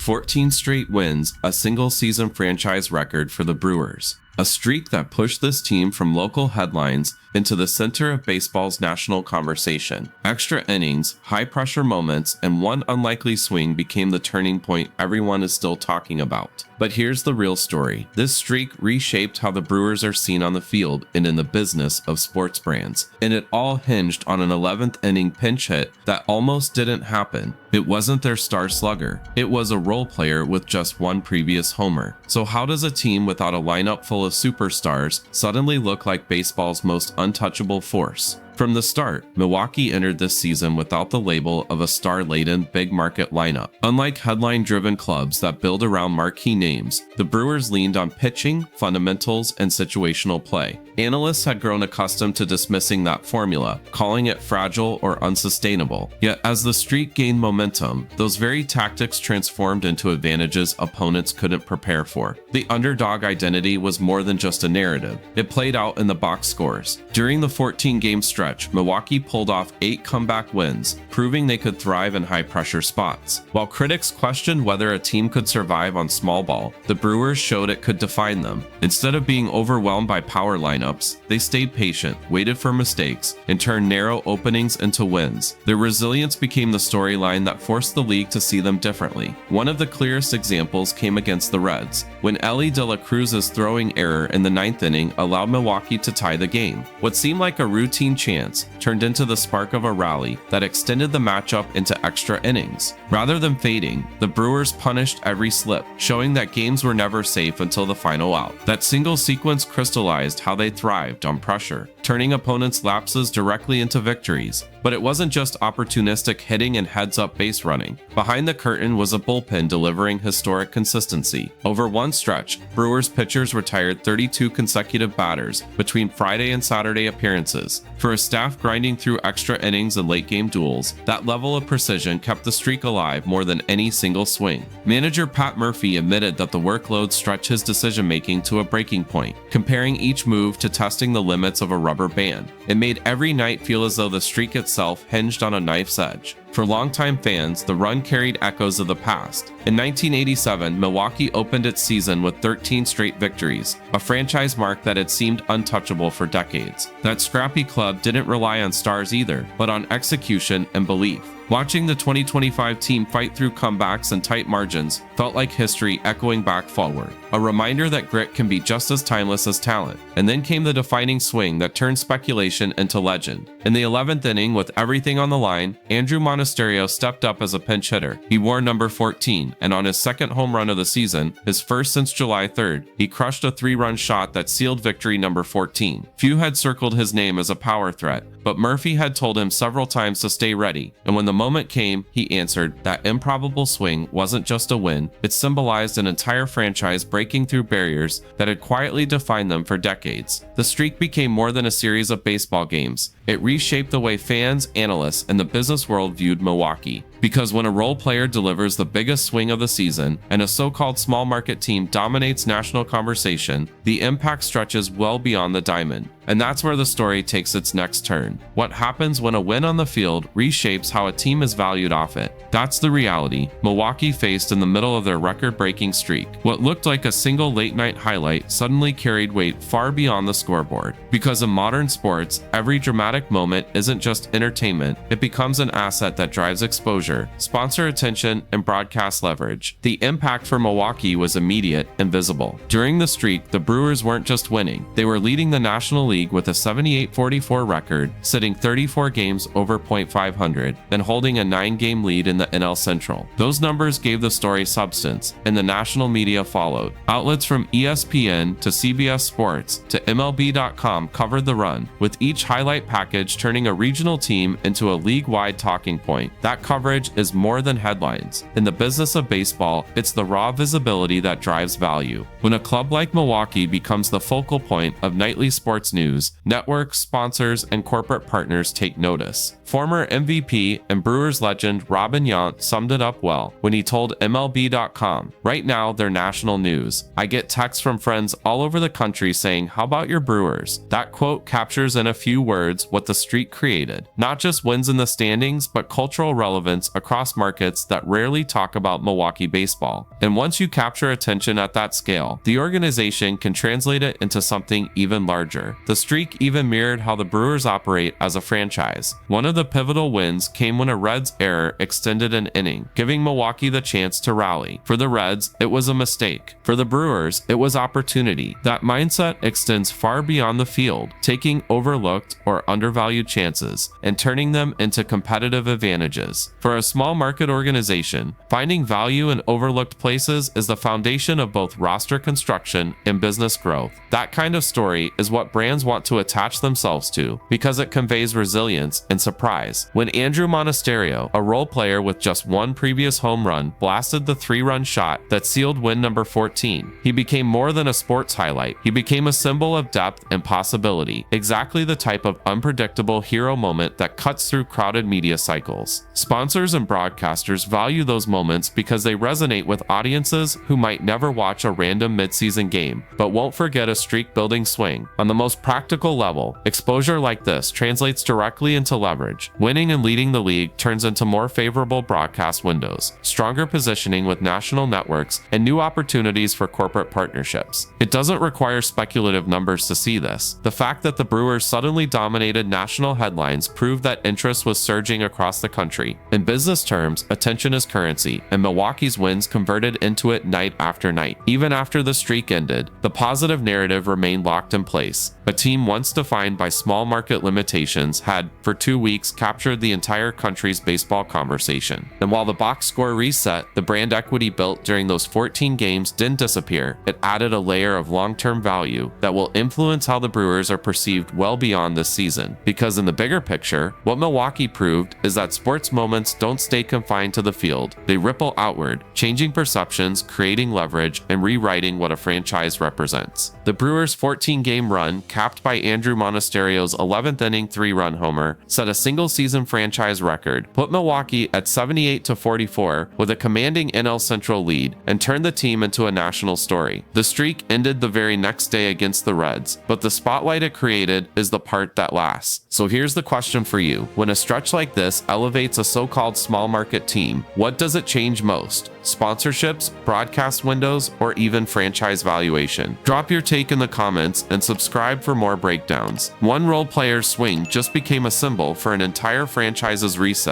14 straight wins, a single-season franchise record for the Brewers. A streak that pushed this team from local headlines into the center of baseball's national conversation. Extra innings, high-pressure moments, and one unlikely swing became the turning point everyone is still talking about. But here's the real story. This streak reshaped how the Brewers are seen on the field and in the business of sports brands. And it all hinged on an 11th inning pinch hit that almost didn't happen. It wasn't their star slugger. It was a role player with just one previous homer. So how does a team without a lineup full of superstars suddenly look like baseball's most untouchable force? From the start, Milwaukee entered this season without the label of a star-laden big-market lineup. Unlike headline-driven clubs that build around marquee names, the Brewers leaned on pitching, fundamentals, and situational play. Analysts had grown accustomed to dismissing that formula, calling it fragile or unsustainable. Yet as the streak gained momentum, those very tactics transformed into advantages opponents couldn't prepare for. The underdog identity was more than just a narrative. It played out in the box scores. During the 14-game stretch, Milwaukee pulled off 8 comeback wins, proving they could thrive in high-pressure spots. While critics questioned whether a team could survive on small ball, the Brewers showed it could define them. Instead of being overwhelmed by power lineups, they stayed patient, waited for mistakes, and turned narrow openings into wins. Their resilience became the storyline that forced the league to see them differently. One of the clearest examples came against the Reds, when Elly De La Cruz's throwing error in the 9th inning allowed Milwaukee to tie the game. What seemed like a routine chance turned into the spark of a rally that extended the matchup into extra innings. Rather than fading, the Brewers punished every slip, showing that games were never safe until the final out. That single sequence crystallized how they thrived on pressure, turning opponents' lapses directly into victories. But it wasn't just opportunistic hitting and heads-up base running. Behind the curtain was a bullpen delivering historic consistency. Over one stretch, Brewers pitchers retired 32 consecutive batters between Friday and Saturday appearances. For a staff grinding through extra innings and late-game duels, that level of precision kept the streak alive more than any single swing. Manager Pat Murphy admitted that the workload stretched his decision-making to a breaking point, comparing each move to testing the limits of a rubber band. It made every night feel as though the streak itself hinged on a knife's edge. For longtime fans, the run carried echoes of the past. In 1987, Milwaukee opened its season with 13 straight victories, a franchise mark that had seemed untouchable for decades. That scrappy club didn't rely on stars either, but on execution and belief. Watching the 2025 team fight through comebacks and tight margins felt like history echoing back forward, a reminder that grit can be just as timeless as talent. And then came the defining swing that turned speculation into legend. In the 11th inning, with everything on the line, Andrew Monasterio stepped up as a pinch hitter. He wore number 14, and on his second home run of the season, his first since July 3rd, he crushed a 3-run shot that sealed victory number 14. Few had circled his name as a power threat, but Murphy had told him several times to stay ready, and when the moment came, he answered. That improbable swing wasn't just a win, it symbolized an entire franchise breaking through barriers that had quietly defined them for decades. The streak became more than a series of baseball games. It reshaped the way fans, analysts, and the business world viewed Milwaukee. Because when a role player delivers the biggest swing of the season, and a so-called small market team dominates national conversation, the impact stretches well beyond the diamond. And that's where the story takes its next turn. What happens when a win on the field reshapes how a team is valued off it? That's the reality Milwaukee faced in the middle of their record-breaking streak. What looked like a single late-night highlight suddenly carried weight far beyond the scoreboard. Because in modern sports, every dramatic moment isn't just entertainment, it becomes an asset that drives exposure, sponsor attention, and broadcast leverage. The impact for Milwaukee was immediate and visible. During the streak, the Brewers weren't just winning, they were leading the National League with a 78-44 record, sitting 34 games over .500, and holding a 9-game lead in the NL Central. Those numbers gave the story substance, and the national media followed. Outlets from ESPN to CBS Sports to MLB.com covered the run, with each highlight package turning a regional team into a league-wide talking point. That coverage is more than headlines. In the business of baseball, it's the raw visibility that drives value. When a club like Milwaukee becomes the focal point of nightly sports news, networks, sponsors, and corporate partners take notice. Former MVP and Brewers legend Robin Yount summed it up well when he told MLB.com, "Right now, they're national news. I get texts from friends all over the country saying, 'How about your Brewers?'" That quote captures in a few words what the streak created. Not just wins in the standings, but cultural relevance influence across markets that rarely talk about Milwaukee baseball. And once you capture attention at that scale, the organization can translate it into something even larger. The streak even mirrored how the Brewers operate as a franchise. One of the pivotal wins came when a Reds error extended an inning, giving Milwaukee the chance to rally. For the Reds, it was a mistake. For the Brewers, it was opportunity. That mindset extends far beyond the field, taking overlooked or undervalued chances and turning them into competitive advantages. For a small market organization, finding value in overlooked places is the foundation of both roster construction and business growth. That kind of story is what brands want to attach themselves to because it conveys resilience and surprise. When Andrew Monasterio, a role player with just one previous home run, blasted the 3-run shot that sealed win number 14, he became more than a sports highlight. He became a symbol of depth and possibility, exactly the type of unpredictable hero moment that cuts through crowded media cycles. Sponsors and broadcasters value those moments because they resonate with audiences who might never watch a random midseason game, but won't forget a streak-building swing. On the most practical level, exposure like this translates directly into leverage. Winning and leading the league turns into more favorable broadcast windows, stronger positioning with national networks, and new opportunities for corporate partnerships. It doesn't require speculative numbers to see this. The fact that the Brewers suddenly dominated national headlines proved that interest was surging across the country. In business terms, attention is currency, and Milwaukee's wins converted into it night after night. Even after the streak ended, the positive narrative remained locked in place. A team once defined by small market limitations had, for 2 weeks, captured the entire country's baseball conversation. And while the box score reset, the brand equity built during those 14 games didn't disappear. It added a layer of long-term value that will influence how the Brewers are perceived well beyond this season. Because in the bigger picture, what Milwaukee proved is that sports moments don't stay confined to the field. They ripple outward, changing perceptions, creating leverage, and rewriting what a franchise represents. The Brewers' 14-game run, capped by Andrew Monasterio's 11th inning 3-run homer, set a single-season franchise record, put Milwaukee at 78-44 with a commanding NL Central lead, and turned the team into a national story. The streak ended the very next day against the Reds, but the spotlight it created is the part that lasts. So here's the question for you. When a stretch like this elevates a so-called small market team, what does it change most? Sponsorships, broadcast windows, or even franchise valuation? Drop your take in the comments and subscribe for more breakdowns. One role player's swing just became a symbol for an entire franchise's reset.